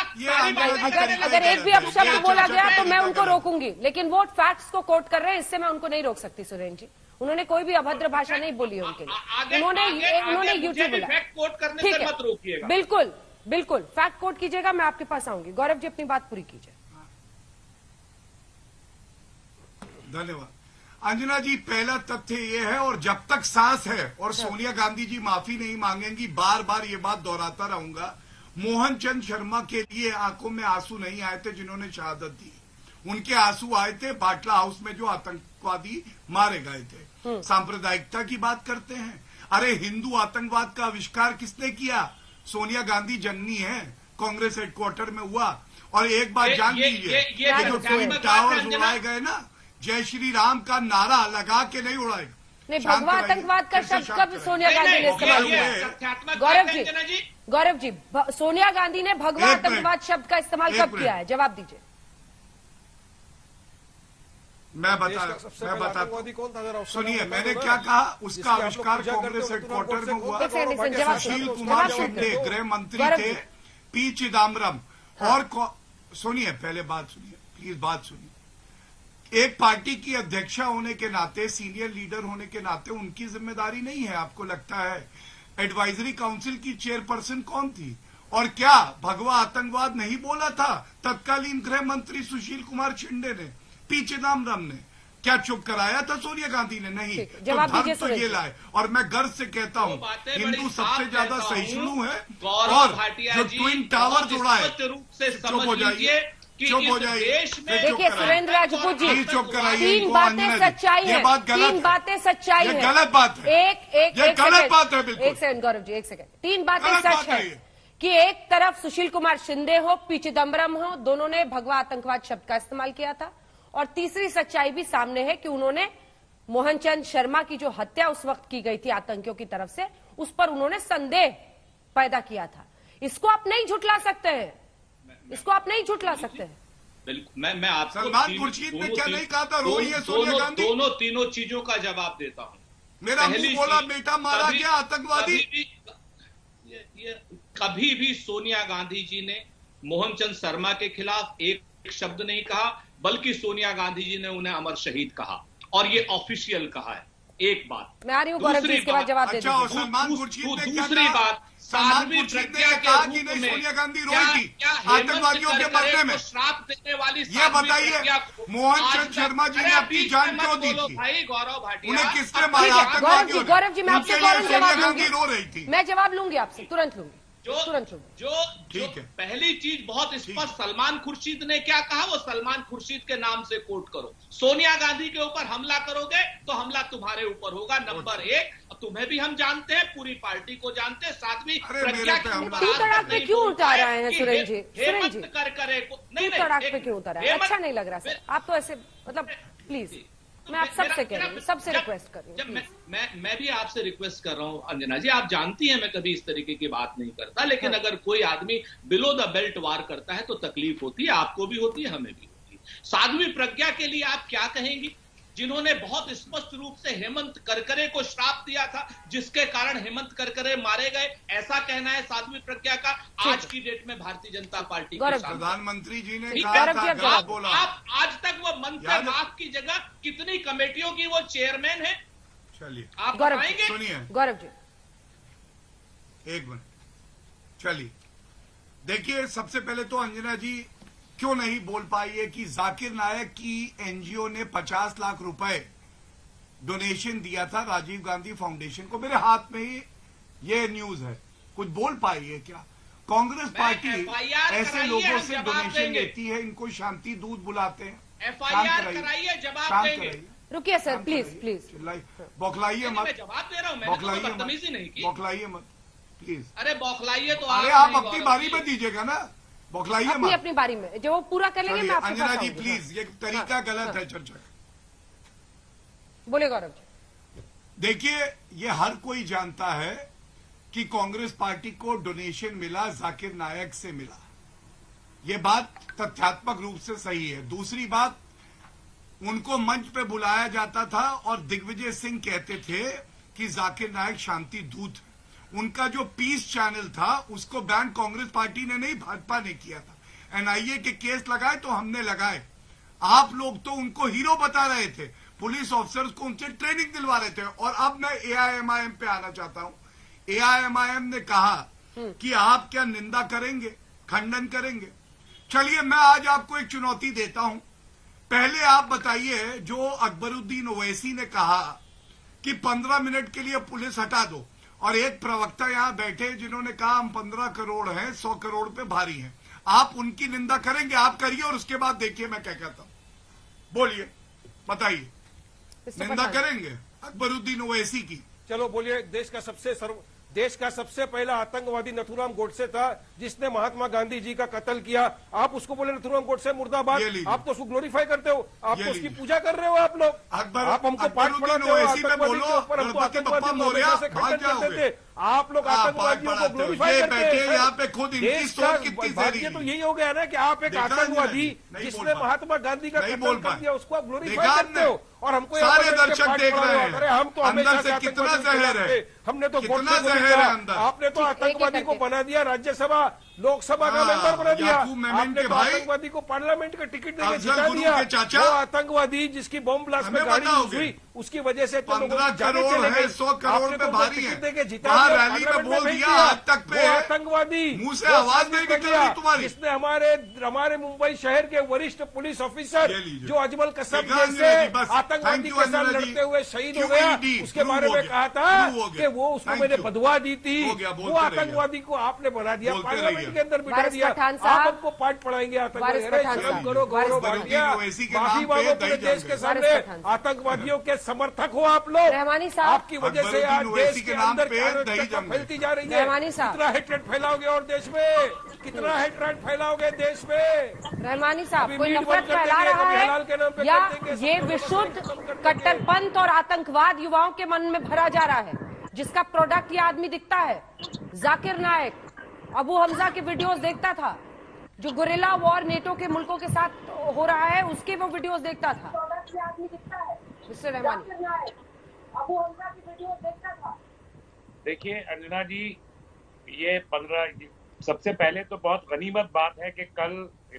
अगर एक भी अपशब्द बोला गया तो मैं उनको रोकूंगी, लेकिन वो फैक्ट्स को कोट कर रहे हैं, इससे मैं उनको नहीं रोक सकती। सुरेंद्र जी, उन्होंने कोई भी अभद्र भाषा नहीं बोली है उनके लिए। उन्होंने यूट्यूब कोट करने से मत रोकिएगा। बिल्कुल बिल्कुल, फैक्ट कोट कीजिएगा, मैं आपके पास आऊंगी। गौरव जी, अपनी बात पूरी कीजिए। धन्यवाद। अंजना जी, पहला तथ्य ये है, और जब तक सांस है और सोनिया गांधी जी माफी नहीं मांगेंगी, बार बार ये बात दोहराता रहूंगा, मोहन चंद शर्मा के लिए आंखों में आंसू नहीं आए थे जिन्होंने शहादत दी। उनके आंसू आए थे बाटला हाउस में जो आतंकवादी मारे गए थे। सांप्रदायिकता की बात करते हैं। अरे हिंदू आतंकवाद का आविष्कार किसने किया? सोनिया गांधी जननी है, कांग्रेस हेडक्वार्टर में हुआ। और एक बात जान लीजिए, ये जो ट्विन टावर्स उड़ाए गए ना, जय श्री राम का नारा लगा के नहीं उड़ाए। नहीं, भगवा आतंकवाद का शब्द कब सोनिया गांधी ने इस्तेमाल किया? गौरव जी, सोनिया गांधी ने भगवा आतंकवाद शब्द का इस्तेमाल कब किया है? जवाब दीजिए। मैं बता सुनिए, मैंने क्या कहा? उसका आविष्कार कांग्रेस हेडक्वार्टर में हुआ। सुशील कुमार शिंदे गृह मंत्री थे, पी चिदम्बरम और सुनिए, पहले बात सुनिए, प्लीज बात सुनिए। एक पार्टी की अध्यक्षा होने के नाते, सीनियर लीडर होने के नाते उनकी जिम्मेदारी नहीं है? आपको लगता है एडवाइजरी काउंसिल की चेयरपर्सन कौन थी? और क्या भगवा आतंकवाद नहीं बोला था तत्कालीन गृह मंत्री सुशील कुमार शिंदे ने, पी चिदम्बरम ने? क्या चुप कराया था सोनिया गांधी ने? नहीं। तो धर्म तो ये लाए। और मैं गर्व से कहता हूँ, हिंदू सबसे ज्यादा सहिष्णु है। और जो ट्विन टावर जुड़ा है, चुप हो जाइए, चुप हो जाइए। देखिए सुरेंद्र राजपूत जी, चुप कराइए। तीन बातें सच्चाई है, तीन बातें सच्चाई है। गलत बात है, एक गलत बात है। बिल्कुल, एक सेकंड गौरव जी, एक सेकंड। तीन बातें सच है कि एक तरफ सुशील कुमार शिंदे हो, पी चिदम्बरम हो, दोनों ने भगवा आतंकवाद शब्द का इस्तेमाल किया था। और तीसरी सच्चाई भी सामने है कि उन्होंने मोहन चंद शर्मा की जो हत्या उस वक्त की गई थी आतंकियों की तरफ से, उस पर उन्होंने संदेह पैदा किया था। इसको आप नहीं झुठला सकते हैं, इसको आप नहीं झुठला सकते हैं। बिल्कुल, मैं आपको सलमान खुर्शीद ने क्या नहीं कहा था? रो रही है सोनिया गांधी। तीनों चीजों का जवाब देता हूं। मेरा मुंह बोला बेटा मारा गया आतंकवादी। कभी भी सोनिया गांधी जी ने मोहन चंद शर्मा के खिलाफ एक शब्द नहीं कहा, बल्कि सोनिया गांधी जी ने उन्हें अमर शहीद कहा, और ये ऑफिशियल कहा है। एक बात मैं आ रही हूँ गौरव जी, इसके बाद जवाब दे दीजिए। सलमान खुर्शीद ने क्या दूसरी कहा? बात, साध्वी प्रज्ञा कहा कि नहीं सोनिया गांधी रोई थी आतंकवादियों के मरने में? श्राप देने वाली ये बताइए, मोहन चंद शर्मा जी ने अपनी जान क्यों दी थी? भाई गौरव भाटिया, उन्हें किसने मारा? आतंकवादियों ने। गौरव जी, मैं आपसे फौरन जवाब लूंगी। रो रही थी। मैं जवाब लूंगी आपसे, तुरंत लूंगी। जो पहली चीज बहुत स्पष्ट, सलमान खुर्शीद ने क्या कहा, वो सलमान खुर्शीद के नाम से कोट करो। सोनिया गांधी के ऊपर हमला करोगे तो हमला तुम्हारे ऊपर होगा। नंबर एक, तुम्हें भी हम जानते हैं, पूरी पार्टी को जानते हैं। साध्वी प्रज्ञा पे क्यों उतार रहे हैं सुरेंद्र जी? हेमंत करकरे को नहीं पे क्यों उतार रहे हैं? अच्छा नहीं लग रहा सर, आप तो ऐसे, मतलब प्लीज, मैं आप सबसे कह रही हूँ, सबसे रिक्वेस्ट कर रही हूँ। मैं भी आपसे रिक्वेस्ट कर रहा हूँ अंजना जी, आप जानती हैं मैं कभी इस तरीके की बात नहीं करता, लेकिन अगर कोई आदमी बिलो द बेल्ट वार करता है तो तकलीफ होती है, आपको भी होती है, हमें भी होती है। साध्वी प्रज्ञा के लिए आप क्या कहेंगी, जिन्होंने बहुत स्पष्ट रूप से हेमंत करकरे को श्राप दिया था, जिसके कारण हेमंत करकरे मारे गए? ऐसा कहना है साध्वी प्रज्ञा का आज की डेट में भारतीय जनता पार्टी के प्रधानमंत्री जी ने कहा था, बोला। आप आज तक वो मन से माफ की जगह कितनी कमेटियों की वो चेयरमैन है? चलिए आप बताएंगे? सुनिए गौरव जी, एक मिनट, चलिए देखिए, सबसे पहले तो अंजना जी क्यों नहीं बोल पाई है कि जाकिर नायक की एनजीओ ने 50 लाख रुपए डोनेशन दिया था राजीव गांधी फाउंडेशन को? मेरे हाथ में ही ये न्यूज है। कुछ बोल पाई है क्या? कांग्रेस पार्टी ऐसे लोगों से डोनेशन लेती है, इनको शांति दूत बुलाते हैं। FIR कराइए, जवाब देंगे। रुकिए सर, प्लीज प्लीज, बौखलाइए मत। जवाब दे रहा हूं, मैंने तो बदतमीजी नहीं की। बौखलाइए मत प्लीज। अरे बौखलाइए तो अरे आप अपनी बारी में दीजिएगा ना, बौखलाइए अपनी मत। अपनी बारी में जो वो पूरा कर लेंगे, मैं आपके अंजना पास जी आऊंगी। प्लीज, ये तरीका गलत है चर्चा का। बोले गौरव जी। देखिए, ये हर कोई जानता है कि कांग्रेस पार्टी को डोनेशन मिला, जाकिर नायक से मिला। ये बात तथ्यात्मक रूप से सही है। दूसरी बात, उनको मंच पे बुलाया जाता था और दिग्विजय सिंह कहते थे कि जाकिर नायक शांति दूत है। उनका जो पीस चैनल था उसको बैन कांग्रेस पार्टी ने नहीं, भाजपा ने किया था। एनआईए के केस लगाए तो हमने लगाए। आप लोग तो उनको हीरो बता रहे थे, पुलिस ऑफिसर्स को उनसे ट्रेनिंग दिलवा रहे थे। और अब मैं एआईएमआईएम पे आना चाहता हूं। एआईएमआईएम ने कहा कि आप क्या निंदा करेंगे, खंडन करेंगे। चलिए, मैं आज आपको एक चुनौती देता हूं। पहले आप बताइए, जो अकबरुद्दीन ओवैसी ने कहा कि 15 मिनट के लिए पुलिस हटा दो, और एक प्रवक्ता यहां बैठे जिन्होंने कहा हम 15 करोड़ हैं, 100 करोड़ पे भारी हैं। आप उनकी निंदा करेंगे? आप करिए और उसके बाद देखिए मैं क्या कहता हूं। बोलिए, बताइए, निंदा करेंगे अकबरुद्दीन ओवैसी की? चलो बोलिए। देश का सबसे पहला आतंकवादी नथुराम गोडसे था जिसने महात्मा गांधी जी का कत्ल किया। आप उसको बोले नथुराम गोडसे मुर्दाबाद, आप तो उसको ग्लोरीफाई करते हो, आप तो उसकी पूजा कर रहे हो। आप लोग, आप हमको पाठ पढ़ाते हो आतंकवादी के ऊपर, हमको आतंकवादियों को हमेशा से खंडन करते थे। आप लोग आतंकवादियों को ग्लोरीफाई करते हैं। यहाँ पे खुद इनकी सोच कितनी भाग्य तो यही हो गया ना कि आप एक आतंकवादी जिसने महात्मा गांधी का कत्ल कर दिया उसको आप ग्लोरीफाई करते हो, और हमको सारे दर्शक देख रहे हैं। अरे हम तो अंदर से कितना जहर है, हमने तो कितना जहर है अंदर। आपने तो आतंकवादी को बना दिया राज्यसभा लोकसभा का मेंबर बना दिया। आपने तो आतंकवादी को पार्लियामेंट का टिकट देकर जिता दिया। वो आतंकवादी जिसकी बॉम्ब ब्लास्ट में गाड़ी यूज हुई, उसकी वजह से 15 करोड़ है, 100 करोड़ पे भारी है। देके जिता दिया, रैली में बोल दिया, आज तक पे आतंकवादी मुंह से आवाज नहीं निकल रही तुम्हारी। जिसने हमारे मुंबई शहर के वरिष्ठ पुलिस ऑफिसर जो अजमल कसब जैसे आतंकवादी के साथ लड़ते हुए शहीद हो गया, उसके बारे में कहा था कि वो उसको मैंने बदवा दी थी। वो आतंकवादी को आपने बना दिया, पार्लियामेंट के अंदर बिठा दिया। आप हमको पाठ पढ़ाएंगे आतंकवादी? करो गौरव भाटिया, माफी मांगो पूरे देश के सामने। आतंकवादियों के समर्थक हो आप लोग। आपकी वजह से आज देश के अंदर फैलती जा रही है। कितना हेट्रेड फैलाओगे और देश में, कितना हेट्रेड फैलाओगे देश में? रहमानी साहब, कोई नफरत फैला रहा है या ये विशुद्ध कट्टरपंथ और आतंकवाद युवाओं के मन में भरा जा रहा है, जिसका प्रोडक्ट ये आदमी दिखता है? जाकिर नायक अबू हमजा के वीडियोस देखता था, जो गुरिल्ला वॉर नेटो के मुल्कों के साथ हो रहा है उसके वो वीडियोस देखता था। मिस्टर रहमानी, अबू हमजा के वीडियोस देखता था। देखिए अंजना जी, ये 15 सबसे पहले तो बहुत गनीमत बात है कि कल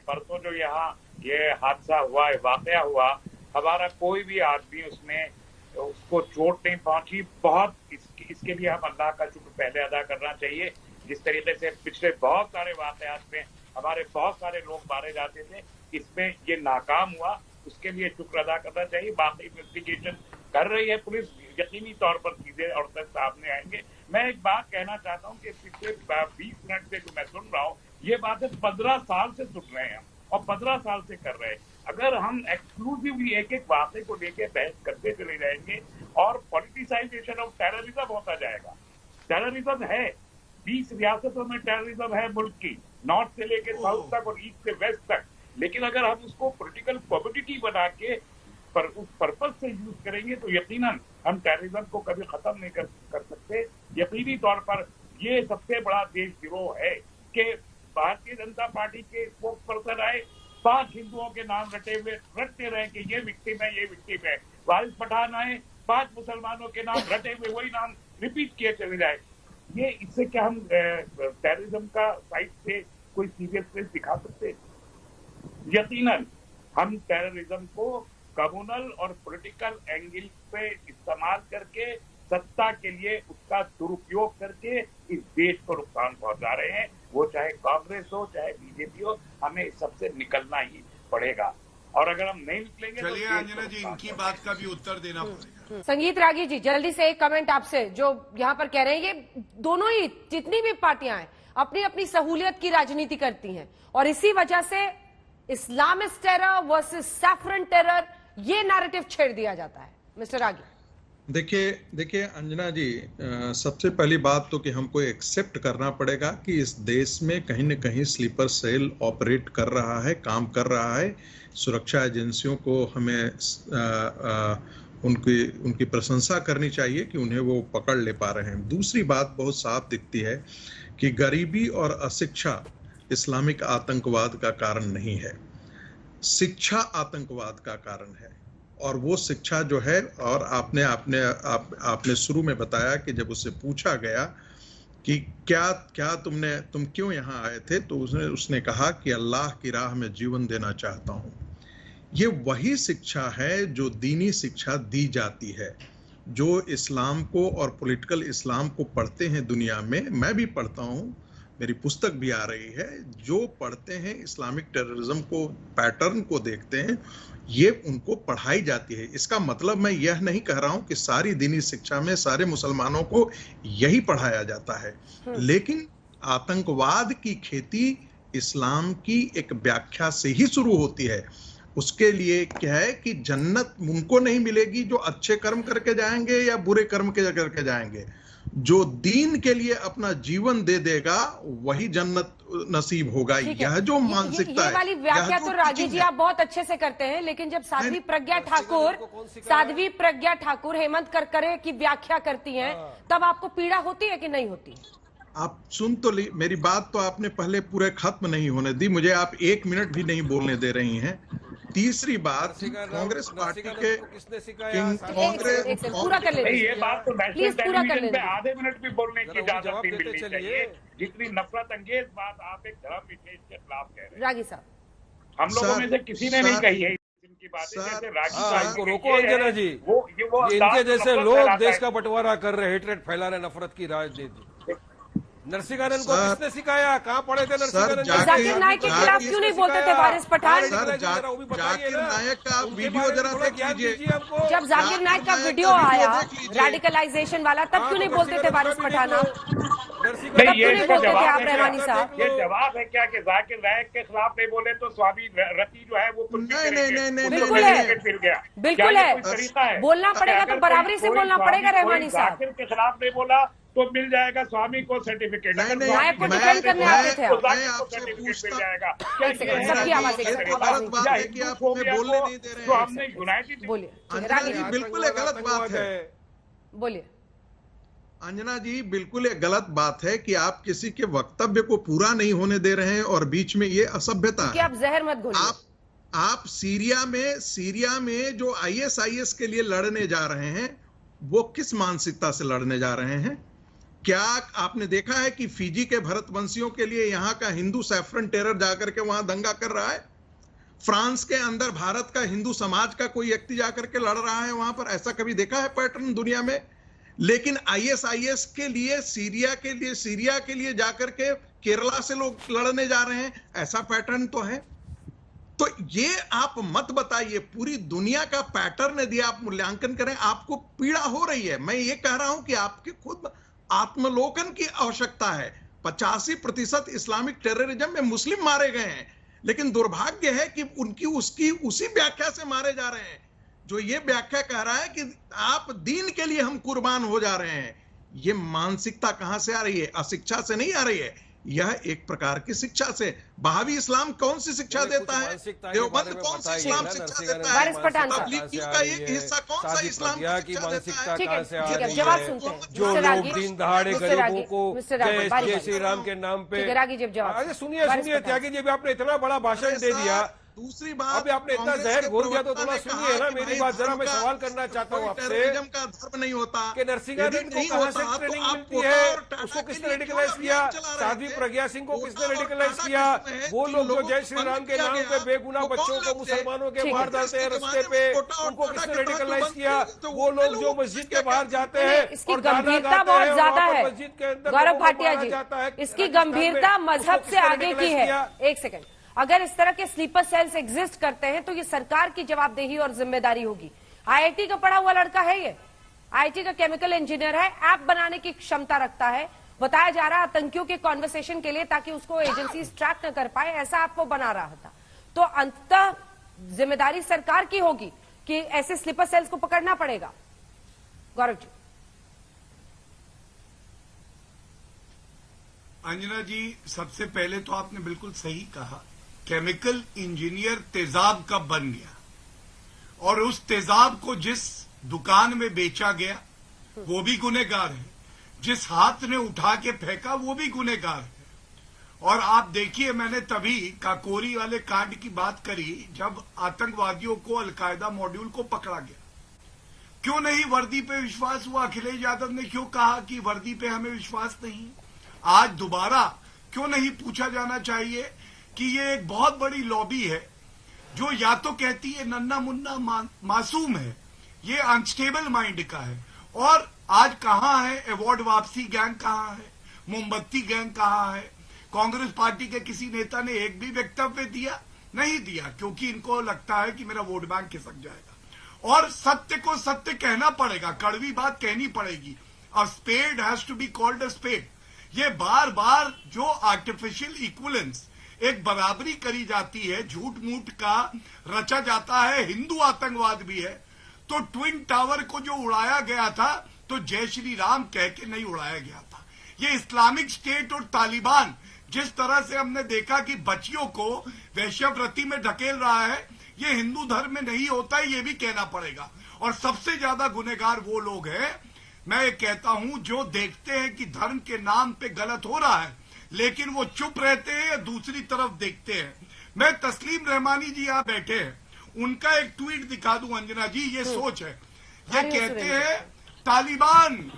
परसों जो यहाँ ये हादसा हुआ, वाकया हुआ, हमारा कोई भी आदमी उसमें उसको चोट नहीं पहुंची। बहुत इसके लिए हम अल्लाह का शुक्र पहले अदा करना चाहिए। जिस तरीके से पिछले बहुत सारे वाकयात में हमारे बहुत सारे लोग मारे जाते थे, इसमें ये नाकाम हुआ, उसके लिए शुक्र अदा करना चाहिए। बाकी इन्वेस्टिगेशन कर रही है पुलिस, यकीनी तौर पर चीजें और तक सामने आएंगे। मैं एक बात कहना चाहता हूँ कि पिछले 20 मिनट से जो मैं सुन रहा हूँ, ये बातें 15 साल से सुन रहे हैं और 15 साल से कर रहे हैं। अगर हम एक्सक्लूसिवली एक एक वाक़े को लेके बहस करते चले जाएंगे और पॉलिटिसाइजेशन ऑफ टेररिज्म होता जाएगा। टेररिज्म है, 20 रियासतों में टेररिज्म है मुल्क की, नॉर्थ से लेके साउथ तक और ईस्ट से वेस्ट तक। लेकिन अगर हम उसको पॉलिटिकल कॉमोडिटी बना के पर उस पर्पज से यूज करेंगे तो यकीनन हम टेररिज्म को कभी खत्म नहीं कर सकते। यकीनी तौर पर ये सबसे बड़ा देशद्रोह है कि भारतीय जनता पार्टी के स्पोक्स पर्सन आए, 5 हिंदुओं के नाम रटते रहे कि ये विक्टिम है, ये विक्टिम है। वारिस पठान आए, 5 मुसलमानों के नाम रटे हुए वही नाम रिपीट किए चले जाए। ये इससे क्या हम टेररिज्म का साइड से कोई सीरियसनेस दिखा सकते? यकीनन हम टेररिज्म को कम्युनल और पॉलिटिकल एंगल पे इस्तेमाल करके, सत्ता के लिए उसका दुरुपयोग करके इस देश को नुकसान पहुंचा रहे हैं। वो चाहे कांग्रेस हो चाहे बीजेपी हो, हमें इस सबसे निकलना ही पड़ेगा। और अगर हम नहीं निकलेंगे चलिए अंजना जी, इनकी बात का भी उत्तर देना पड़ेगा। संगीत रागी जी, जल्दी से एक कमेंट आपसे, जो यहाँ पर कह रहे हैं ये दोनों ही जितनी भी पार्टियां हैं अपनी अपनी सहूलियत की राजनीति करती हैं और इसी वजह से Islamist terror versus saffron terror ये नैरेटिव छेड़ दिया जाता है। मिस्टर रागी। देखिए अंजना जी, सबसे पहली बात तो कि हमको एक्सेप्ट करना पड़ेगा कि इस देश में कहीं न कहीं स्लीपर सेल ऑपरेट कर रहा है, काम कर रहा है। सुरक्षा एजेंसियों को हमें उनकी प्रशंसा करनी चाहिए कि उन्हें वो पकड़ ले पा रहे हैं। दूसरी बात बहुत साफ दिखती है कि गरीबी और अशिक्षा इस्लामिक आतंकवाद का कारण नहीं है, शिक्षा आतंकवाद का कारण है। और वो शिक्षा जो है, और आपने शुरू में बताया कि जब उससे पूछा गया कि क्या तुम क्यों यहाँ आए थे, तो उसने कहा कि अल्लाह की राह में जीवन देना चाहता हूँ। ये वही शिक्षा है जो दीनी शिक्षा दी जाती है, जो इस्लाम को और पॉलिटिकल इस्लाम को पढ़ते हैं दुनिया में। मैं भी पढ़ता हूँ, मेरी पुस्तक भी आ रही है। जो पढ़ते हैं इस्लामिक टेररिज्म को, पैटर्न को देखते हैं, ये उनको पढ़ाई जाती है। इसका मतलब मैं यह नहीं कह रहा हूं कि सारी दीनी शिक्षा में सारे मुसलमानों को यही पढ़ाया जाता है, लेकिन आतंकवाद की खेती इस्लाम की एक व्याख्या से ही शुरू होती है। उसके लिए क्या है कि जन्नत उनको नहीं मिलेगी जो अच्छे कर्म करके जाएंगे या बुरे कर्म करके जाएंगे। जो दीन के लिए अपना जीवन दे देगा वही जन्नत नसीब होगा। यह जो मानसिकता है, ये वाली व्याख्या तो रागी जी आप बहुत अच्छे से करते हैं, लेकिन जब साध्वी प्रज्ञा ठाकुर हेमंत करकरे की व्याख्या करती हैं, तब आपको पीड़ा होती है कि नहीं होती? आप सुन तो ली, मेरी बात तो आपने पहले पूरे खत्म नहीं होने दी, मुझे आप 1 मिनट भी नहीं बोलने दे रही हैं। तीसरी बात, कांग्रेस पार्टी के पूरा कर ले, ये बात तो प्लीज पूरा कर ले, आधे मिनट भी बोलने की इजाजत नहीं मिलनी चाहिए। जितनी नफरत अंगेज बात आप एक धर्म विशेष के खिलाफ कह रहे हैं। रागी साहब, हम लोगों में से किसी ने नहीं कही है इनकी बातें। जैसे रागी साहब को रोको अंजना जी, वो इनके जैसे लोग देश का बंटवारा कर रहे, हेट्रेड फैला रहे, नफरत की राजनीति। नरसिंहानंद को किसने सिखाया? कहाँ पढ़े थे नरसिंहानंद? जाकिर नायक के खिलाफ क्यों नहीं बोलते थे वारिस पठान? जाकिर नायक का वीडियो जरा देखिए हमको। जब जाकिर नायक का वीडियो आया रेडिकलाइजेशन वाला, तब क्यों नहीं बोलते थे वारिस पठान? नहीं, ये इसका जवाब है। ये जवाब है क्या कि जाकिर नायक के खिलाफ नहीं बोले तो स्वामी रति जो है वो नहीं, बिल्कुल है, बिल्कुल है। बोलना पड़ेगा तो बराबरी से बोलना पड़ेगा। रहमानी साहब, जाकिर के खिलाफ नहीं बोला तो मिल जाएगा स्वामी को सर्टिफिकेट। नायक को डिफेंड करने आते थे आप। मैं आपसे पूछता, सबकी आवाज गलत बात है कि आप हमें बोलने नहीं दे रहे हैं। हमने यूनाइटेड बोलिए, बिल्कुल एक गलत बात है। बोलिए अंजना जी, बिल्कुल एक गलत बात है कि आप किसी के वक्तव्य को पूरा नहीं होने दे रहे हैं और बीच में ये असभ्यता है। आप जहर मत घोलिए। आप सीरिया में जो ISIS के लिए लड़ने जा रहे हैं, वो किस मानसिकता से लड़ने जा रहे हैं? क्या आपने देखा है कि फिजी के भरतवंशियों के लिए यहाँ का हिंदू सैफरन टेरर जाकर के वहां दंगा कर रहा है? फ्रांस के अंदर भारत का हिंदू समाज का कोई व्यक्ति जाकर के लड़ रहा है वहां पर? ऐसा कभी देखा है पैटर्न दुनिया में? लेकिन ISIS के लिए, सीरिया के लिए जाकर के केरला से लोग लड़ने जा रहे हैं, ऐसा पैटर्न तो है। तो ये आप मत बताइए, पूरी दुनिया का पैटर्न यदि आप मूल्यांकन करें, आपको पीड़ा हो रही है। मैं ये कह रहा हूं कि आपके खुद आत्मलोकन की आवश्यकता है। 85% इस्लामिक टेररिज्म में मुस्लिम मारे गए हैं, लेकिन दुर्भाग्य है कि उसी व्याख्या से मारे जा रहे हैं जो ये व्याख्या कह रहा है कि आप दीन के लिए हम कुर्बान हो जा रहे हैं। ये मानसिकता कहां से आ रही है? अशिक्षा से नहीं आ रही है, यह एक प्रकार की शिक्षा से। बहावी इस्लाम कौन सी शिक्षा देता है? देवबंद कौन सी इस्लाम शिक्षा देता है? तबलीग का एक हिस्सा कौन सा इस्लाम की मानसिकता कहां से आ रही है? जो लोग दिन दहाड़े गरीबों को जय श्री राम के नाम पे। अरे सुनिए त्यागी जी, आपने इतना बड़ा भाषण दे दिया। दूसरी बात, अभी आपने इतना जहर घोल दिया तो थोड़ा सुनिए ना मेरी बात जरा। मैं सवाल करना चाहता हूँ आपसे का धर्म नहीं होता कि नरसिंहानंद को कहां से ट्रेनिंग मिलती है? उसको किसने रेडिकलाइज किया? साध्वी प्रज्ञा सिंह को किसने रेडिकलाइज किया? वो लोग जो जय श्री राम के नाम पे बेगुनाह बच्चों को मुसलमानों के मार डालते हैं रास्ते पे, उनको किसने रेडिकलाइज किया? वो लोग जो मस्जिद के बाहर जाते हैं इसकी गंभीरता बहुत ज्यादा है मस्जिद के अंदर, गौरव भाटिया जी, इसकी गंभीरता मजहब से आगे की है। एक सेकंड, अगर इस तरह के स्लीपर सेल्स एग्जिस्ट करते हैं तो ये सरकार की जवाबदेही और जिम्मेदारी होगी। IIT का पढ़ा हुआ लड़का है, ये IIT का केमिकल इंजीनियर है, ऐप बनाने की क्षमता रखता है। बताया जा रहा है आतंकियों के कॉन्वर्सेशन के लिए, ताकि उसको एजेंसी ट्रैक न कर पाए, ऐसा आपको बना रहा था। तो अंततः जिम्मेदारी सरकार की होगी कि ऐसे स्लीपर सेल्स को पकड़ना पड़ेगा। गौरव जी। अंजना जी, सबसे पहले तो आपने बिल्कुल सही कहा, केमिकल इंजीनियर तेजाब कब बन गया और उस तेजाब को जिस दुकान में बेचा गया वो भी गुनहगार है, जिस हाथ ने उठा के फेंका वो भी गुनहगार है। और आप देखिए, मैंने तभी काकोरी वाले कांड की बात करी जब आतंकवादियों को अलकायदा मॉड्यूल को पकड़ा गया। क्यों नहीं वर्दी पे विश्वास हुआ? अखिलेश यादव ने क्यों कहा कि वर्दी पे हमें विश्वास नहीं? आज दोबारा क्यों नहीं पूछा जाना चाहिए कि ये एक बहुत बड़ी लॉबी है जो या तो कहती है नन्ना मुन्ना मासूम है, ये अनस्टेबल माइंड का है। और आज कहां है अवार्ड वापसी गैंग? कहां है मोमबत्ती गैंग? कहां है? कांग्रेस पार्टी के किसी नेता ने एक भी वक्तव्य दिया? नहीं दिया, क्योंकि इनको लगता है कि मेरा वोट बैंक खिसक जाएगा। और सत्य को सत्य कहना पड़ेगा, कड़वी बात कहनी पड़ेगी। A spade has to be called a spade. ये बार बार जो आर्टिफिशियल इक्विवेलेंस, एक बराबरी करी जाती है, झूठ मूठ का रचा जाता है, हिंदू आतंकवाद भी है। तो ट्विन टावर को जो उड़ाया गया था तो जय श्री राम कह के नहीं उड़ाया गया था। ये इस्लामिक स्टेट और तालिबान जिस तरह से हमने देखा कि बच्चियों को वैश्यव्रती में ढकेल रहा है, ये हिंदू धर्म में नहीं होता है, ये भी कहना पड़ेगा। और सबसे ज्यादा गुनहगार वो लोग हैं, मैं ये कहता हूं, जो देखते हैं कि धर्म के नाम पे गलत हो रहा है लेकिन वो चुप रहते हैं या दूसरी तरफ देखते हैं। मैं तस्लीम रहमानी जी यहाँ बैठे हैं, उनका एक ट्वीट दिखा दूं अंजना जी, ये सोच है। ये कहते हैं तालिबान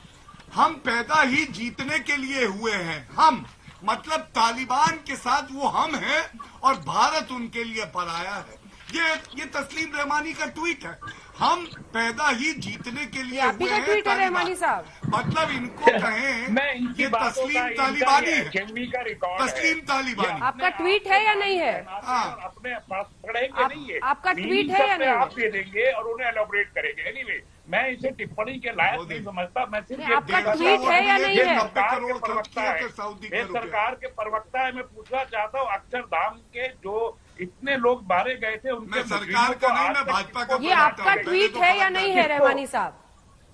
हम पैदा ही जीतने के लिए हुए हैं। हम मतलब तालिबान के साथ वो हम हैं और भारत उनके लिए पराया है। ये तस्लीम रहमानी का ट्वीट है। हम पैदा ही जीतने के लिए हुए हैं। ट्वीट है रहमानी साहब, मतलब इनको कहें ये तस्लीम तालिबानी है, तस्लीम तालिबानी। आपका ट्वीट है या नहीं है? अपने पास पढ़ेंगे नहीं है, आपका ट्वीट है या नहीं? आप दे देंगे और उन्हें एलोबरेट करेंगे। एनीवे, मैं इसे टिप्पणी के लायक नहीं समझता। मैं सिर्फ आपका ट्वीट है या नहीं है? सरकार के प्रवक्ता है, सरकार के प्रवक्ता है। मैं पूछना चाहता हूँ, अक्षरधाम के जो इतने लोग मारे गए थे उनके सरकार का नहीं, मैं भाजपा का। ये आपका ट्वीट है या नहीं है रहमानी साहब?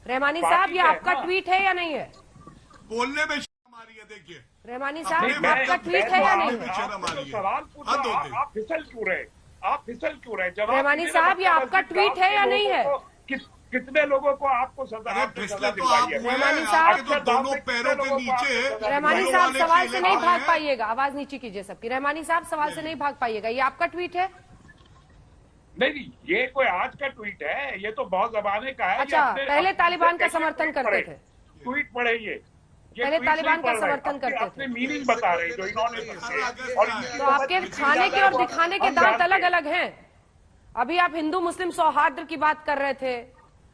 रहमानी साहब, ये आपका ट्वीट है या नहीं है? बोलने में शर्म आ रही है। देखिए रहमानी साहब, आपका ट्वीट है या नहीं है? सवाल पूछो, आप फिसल क्यों रहे? आप फिसल क्यों रहे? जवाब रहमानी साहब, ये आपका ट्वीट है या नहीं है? कितने लोगों को आपको सजा दिलवाई है? रहमानी साहब, तो दोनों पैरों के नीचे। रहमानी साहब, सवाल से नहीं भाग पाइएगा, आवाज नीचे कीजिए सबकी। रहमानी साहब, सवाल से नहीं भाग पाइएगा, ये आपका ट्वीट है? नहीं, ये कोई आज का ट्वीट है, ये तो बहुत जमाने का है। अच्छा, पहले तालिबान का समर्थन करते थे? ट्वीट पढ़ेंगे, पहले तालिबान का समर्थन करते थे। मीनिंग बता रहे जो इन्होंने। तो आपके खाने के और दिखाने के दांत अलग अलग हैं। अभी आप हिंदू मुस्लिम सौहार्द की बात कर रहे थे,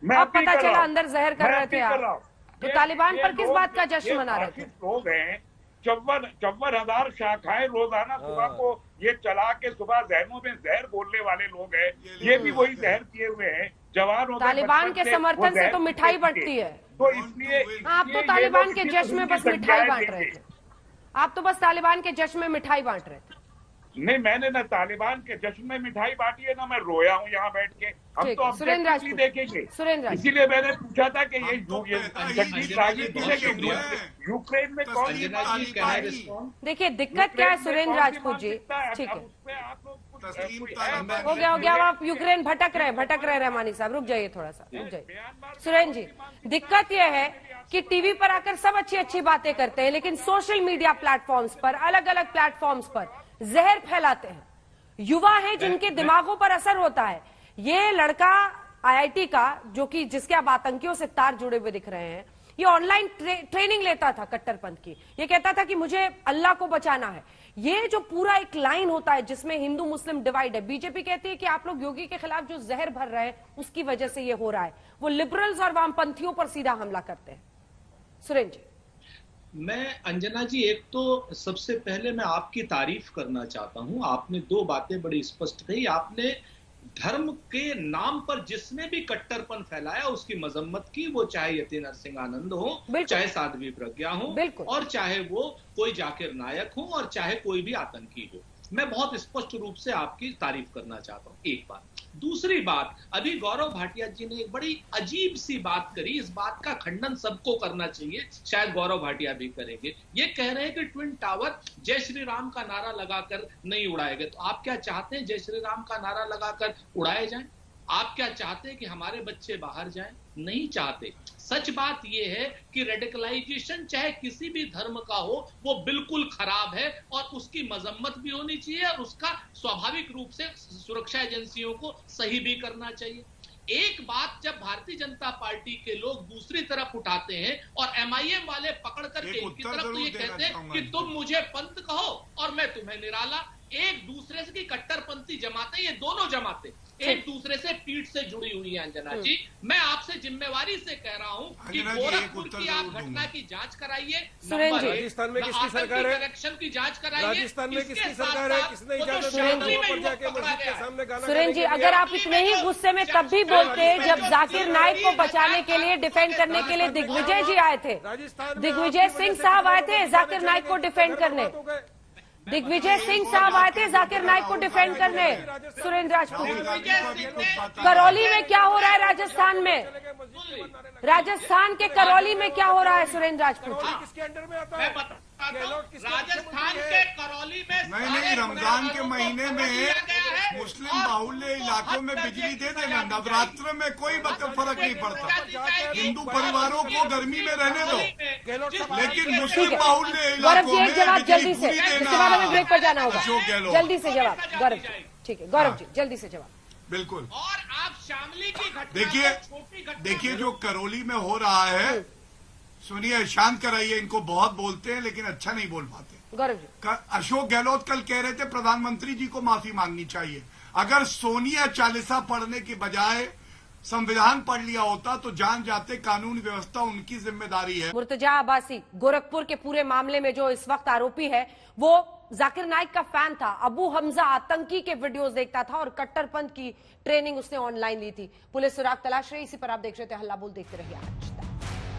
अब पता चला अंदर जहर कर रहे थे आप। तो तालिबान पर किस बात का जश्न मना रहे थे? लोग हैं, 54,000 शाखाएं रोजाना सुबह को ये चला के सुबह जहनों में जहर बोलने वाले लोग हैं। ये भी वही जहर किए हुए हैं जवान। तालिबान के समर्थन से तो मिठाई बंटती है, तो इसलिए आप तो तालिबान के जश्न में बस मिठाई बांट रहे थे। आप तो बस तालिबान के जश्न में मिठाई बांट रहे थे। नहीं, मैंने ना तालिबान के जश्न में मिठाई बांटी है, ना मैं रोया हूँ यहाँ बैठ के। हम तो ऑब्जेक्टिवली देखेंगे, इसीलिए मैंने पूछा था कि ये यूक्रेन में कौन। देखिए दिक्कत क्या है सुरेंद्र राजपूत जी, ठीक है, हो गया आप यूक्रेन भटक रहे रहमानी साहब, रुक जाइए थोड़ा सा, रुक जाइए। सुरेंद्र जी, दिक्कत यह है कि टीवी पर आकर सब अच्छी अच्छी बातें करते हैं, लेकिन सोशल मीडिया प्लेटफॉर्म्स पर, अलग अलग प्लेटफॉर्म्स पर जहर फैलाते हैं। युवा हैं जिनके दिमागों पर असर होता है। ये लड़का आईआईटी का, जो कि जिसके अब आतंकियों से तार जुड़े हुए दिख रहे हैं, ये ऑनलाइन ट्रेनिंग लेता था कट्टरपंथ की। ये कहता था कि मुझे अल्लाह को बचाना है। ये जो पूरा एक लाइन होता है जिसमें हिंदू मुस्लिम डिवाइड है। बीजेपी कहती है कि आप लोग योगी के खिलाफ जो जहर भर रहे हैं उसकी वजह से ये हो रहा है। वो लिबरल्स और वामपंथियों पर सीधा हमला करते हैं। सुरेंद्र जी, मैं अंजना जी, एक तो सबसे पहले मैं आपकी तारीफ करना चाहता हूं। आपने दो बातें बड़ी स्पष्ट कही। आपने धर्म के नाम पर जिसने भी कट्टरपन फैलाया उसकी मजम्मत की, वो चाहे यति नरसिंह आनंद हो, चाहे साध्वी प्रज्ञा हो, और चाहे वो कोई जाकिर नायक हो, और चाहे कोई भी आतंकी हो। मैं बहुत स्पष्ट रूप से आपकी तारीफ करना चाहता हूं। एक बात दूसरी बात, अभी गौरव भाटिया जी ने एक बड़ी अजीब सी बात करी, इस बात का खंडन सबको करना चाहिए, शायद गौरव भाटिया भी करेंगे। ये कह रहे हैं कि ट्विन टावर जय श्री राम का नारा लगाकर नहीं उड़ाए गए। तो आप क्या चाहते हैं जय श्री राम का नारा लगाकर उड़ाए जाएं? आप क्या चाहते हैं कि हमारे बच्चे बाहर जाएं? नहीं चाहते। सच बात यह है कि रेडिकलाइजेशन चाहे किसी भी धर्म का हो, वो बिल्कुल खराब है और उसकी मजम्मत भी होनी चाहिए और उसका स्वाभाविक रूप से सुरक्षा एजेंसियों को सही भी करना चाहिए। एक बात जब भारतीय जनता पार्टी के लोग दूसरी तरफ उठाते हैं और एमआईएम वाले पकड़ करके इनकी तरफ तो ये कहते हैं कि तुम मुझे पंत कहो और मैं तुम्हें निराला, एक दूसरे से की कट्टरपंथी जमाते, ये दोनों जमाते एक दूसरे से पीठ से जुड़ी हुई है। अंजना जी, मैं आपसे जिम्मेवारी से कह रहा हूं कि गोरखपुर की आप घटना की जांच कराइए, राजस्थान में किसकी सरकार है, इलेक्शन की जांच कराइए, राजस्थान में किसकी सरकार है, किसने इजाजत के सामने गाना। सुरेंद्र जी, अगर आप इतने ही गुस्से में तब भी बोलते जब जाकिर नाइक को बचाने के लिए, डिफेंड करने के लिए दिग्विजय जी आए थे, दिग्विजय सिंह साहब आए थे जाकिर नाइक को डिफेंड करने, दिग्विजय सिंह साहब आए थे जाकिर नाइक को डिफेंड करने। सुरेंद्र राजपूत, करौली में क्या हो रहा है राजस्थान में, राजस्थान के करौली में क्या हो रहा है सुरेंद्र राजपूत? किसके अंडर में आता है? राजस्थान के करौली में नहीं, रमजान के महीने में मुस्लिम बाहुल्य इलाकों में बिजली दे देना, नवरात्र में कोई फर्क नहीं पड़ता, हिंदू परिवारों को गर्मी में रहने दो, लेकिन मुस्लिम बाहुल्य इलाकों में जवाब जल्दी से, देना। इसके बाद हमें ब्रेक पर जाना होगा, जल्दी से जवाब गौरव जी। ठीक है गौरव जी, जल्दी से जवाब। बिल्कुल। और आप शामली की घटना देखिए जो करौली में हो रहा है, सुनिए, शांत कराइए, इनको बहुत बोलते हैं लेकिन अच्छा नहीं बोल पाते। गौरव जी, अशोक गहलोत कल कह रहे थे प्रधानमंत्री जी को माफी मांगनी चाहिए। अगर सोनिया चालीसा पढ़ने के बजाय संविधान पढ़ लिया होता तो जान जाते कानून व्यवस्था उनकी जिम्मेदारी है। मुर्तजा अब्बासी गोरखपुर के पूरे मामले में जो इस वक्त आरोपी है, वो जाकिर नाइक का फैन था, अबू हमजा आतंकी के वीडियोस देखता था और कट्टरपंथ की ट्रेनिंग उसने ऑनलाइन ली थी। पुलिस सुराग तलाश रही, इसी पर आप देख रहे थे हल्ला बोल, देखते रहिए आज तक।